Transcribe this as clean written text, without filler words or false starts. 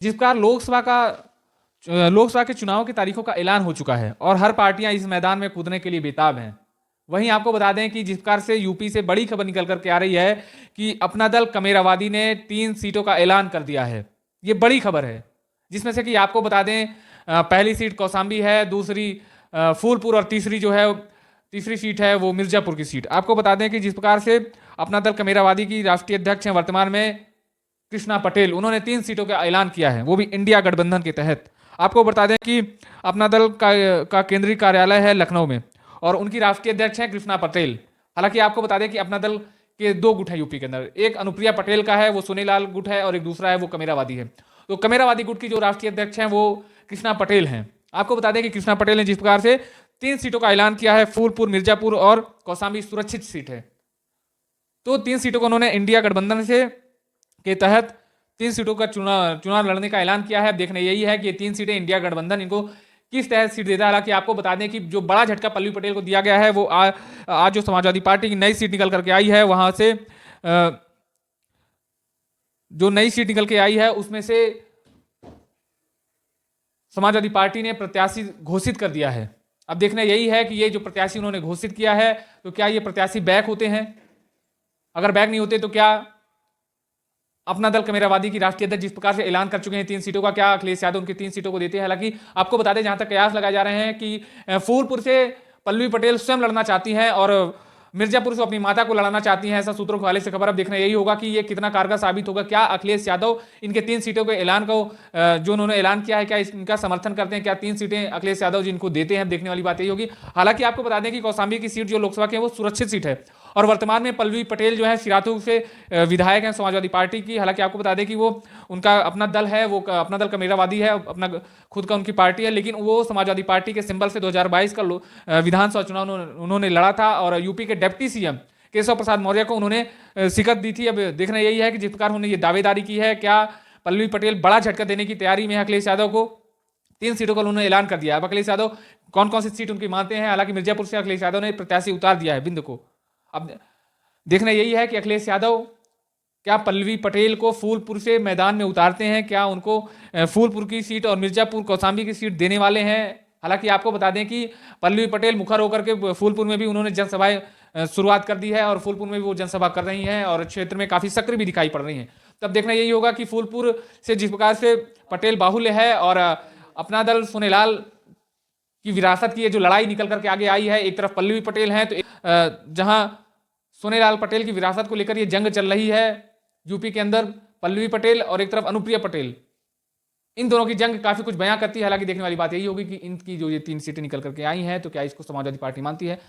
जिस प्रकार लोकसभा के चुनाव की तारीखों का ऐलान हो चुका है और हर पार्टियां इस मैदान में कूदने के लिए बेताब हैं। वहीं आपको बता दें कि जिस प्रकार से यूपी से बड़ी खबर निकल करके आ रही है कि अपना दल कमेरावादी ने 3 सीटों का ऐलान कर दिया है। ये बड़ी खबर है, जिसमें से कि आपको बता दें पहली सीट कौसाम्बी है, दूसरी फूलपुर और तीसरी सीट है वो मिर्जापुर की सीट। आपको बता दें कि जिस प्रकार से अपना दल कमेरावादी की राष्ट्रीय अध्यक्ष हैं वर्तमान में कृष्णा पटेल, उन्होंने 3 सीटों का ऐलान किया है, वो भी इंडिया गठबंधन के तहत। आपको बता दें कि अपना दल का केंद्रीय कार्यालय है लखनऊ में और उनकी राष्ट्रीय अध्यक्ष हैं कृष्णा पटेल। हालांकि आपको बता दें कि अपना दल के 2 गुट हैं यूपी के अंदर, एक अनुप्रिया पटेल का है, वो सोनेलाल गुट है, और एक दूसरा है वो कमेरावादी है। तो कमेरावादी गुट की जो राष्ट्रीय अध्यक्ष हैं वो कृष्णा पटेल हैं। आपको बता दें कि कृष्णा पटेल ने जिस प्रकार से 3 सीटों का ऐलान किया है, फूलपुर, मिर्जापुर और कौसाम्बी सुरक्षित सीट है। तो 3 सीटों को उन्होंने इंडिया गठबंधन से के तहत 3 सीटों का चुनाव लड़ने का ऐलान किया है। अब देखना यही है कि ये 3 सीटें इंडिया गठबंधन इनको किस तहत सीट देता है। हालांकि आपको बता दें कि जो बड़ा झटका पल्लवी पटेल को दिया गया है वो आज जो समाजवादी पार्टी की नई सीट निकल करके आई है, वहां से जो नई सीट निकल के आई है उसमें से समाजवादी पार्टी ने प्रत्याशी घोषित कर दिया है। अब देखना यही है कि ये जो प्रत्याशी उन्होंने घोषित किया है, तो क्या ये प्रत्याशी बैक होते हैं? अगर बैक नहीं होते तो क्या अपना दल कमेरावादी की राष्ट्रीय अध्यक्ष जिस प्रकार से ऐलान कर चुके हैं 3 सीटों का, क्या अखिलेश यादव उनकी 3 सीटों को देते हैं? हालांकि आपको बता दें, जहां तक कयास लगाए जा रहे हैं कि फूलपुर से पल्लवी पटेल स्वयं लड़ना चाहती हैं और मिर्जापुर से अपनी माता को लड़ाना चाहती हैं, ऐसा सूत्रों के हवाले से खबर। अब देखना यही होगा कि ये कितना कारगर साबित होगा। क्या अखिलेश यादव इनके 3 सीटों के ऐलान को जो उन्होंने ऐलान किया है, क्या इनका समर्थन करते हैं? क्या 3 सीटें अखिलेश यादव जी इनको देते हैं? देखने वाली बात यही होगी। हालांकि आपको बता दें कि कौसाम्बी की सीट जो लोकसभा की है वो सुरक्षित सीट है और वर्तमान में पल्लवी पटेल जो है सिराथू से विधायक हैं समाजवादी पार्टी की। हालांकि आपको बता दें कि वो उनका अपना दल है, वो अपना दल कमेरावादी है, अपना खुद का उनकी पार्टी है, लेकिन वो समाजवादी पार्टी के सिंबल से 2022 का विधानसभा चुनाव उन्होंने लड़ा था और यूपी के डिप्टी सीएम केशव प्रसाद मौर्य को उन्होंने शिकस्त दी थी। अब देखना यही है कि जिस प्रकार उन्होंने ये दावेदारी की है, क्या पल्लवी पटेल बड़ा झटका देने की तैयारी में है अखिलेश यादव को? 3 सीटों का उन्होंने ऐलान कर दिया। अब अखिलेश यादव कौन कौन सी सीट उनकी मानते हैं? हालांकि मिर्जापुर से अखिलेश यादव ने प्रत्याशी उतार दिया है, बिंद को। अब देखना यही है कि अखिलेश यादव क्या पल्लवी पटेल को फूलपुर से मैदान में उतारते हैं, क्या उनको फूलपुर की सीट और मिर्जापुर कौसाम्बी की सीट देने वाले हैं? हालांकि आपको बता दें कि पल्लवी पटेल मुखर होकर के फूलपुर में भी उन्होंने जनसभाएं शुरुआत कर दी है और फूलपुर में भी वो जनसभा कर रही हैं और क्षेत्र में काफी सक्रिय भी दिखाई पड़ रही हैं। तब देखना यही होगा कि फूलपुर से जिस प्रकार से पटेल बाहुल्य है और अपना दल सोनेलाल की विरासत की जो लड़ाई निकल करके आगे आई है, एक तरफ पल्लवी पटेल है, तो जहां सोनेलाल पटेल की विरासत को लेकर ये जंग चल रही है यूपी के अंदर, पल्लवी पटेल और एक तरफ अनुप्रिया पटेल, इन दोनों की जंग काफी कुछ बयां करती है। हालांकि देखने वाली बात यही होगी कि इनकी जो ये 3 सीटें निकल करके आई हैं, तो क्या इसको समाजवादी पार्टी मानती है?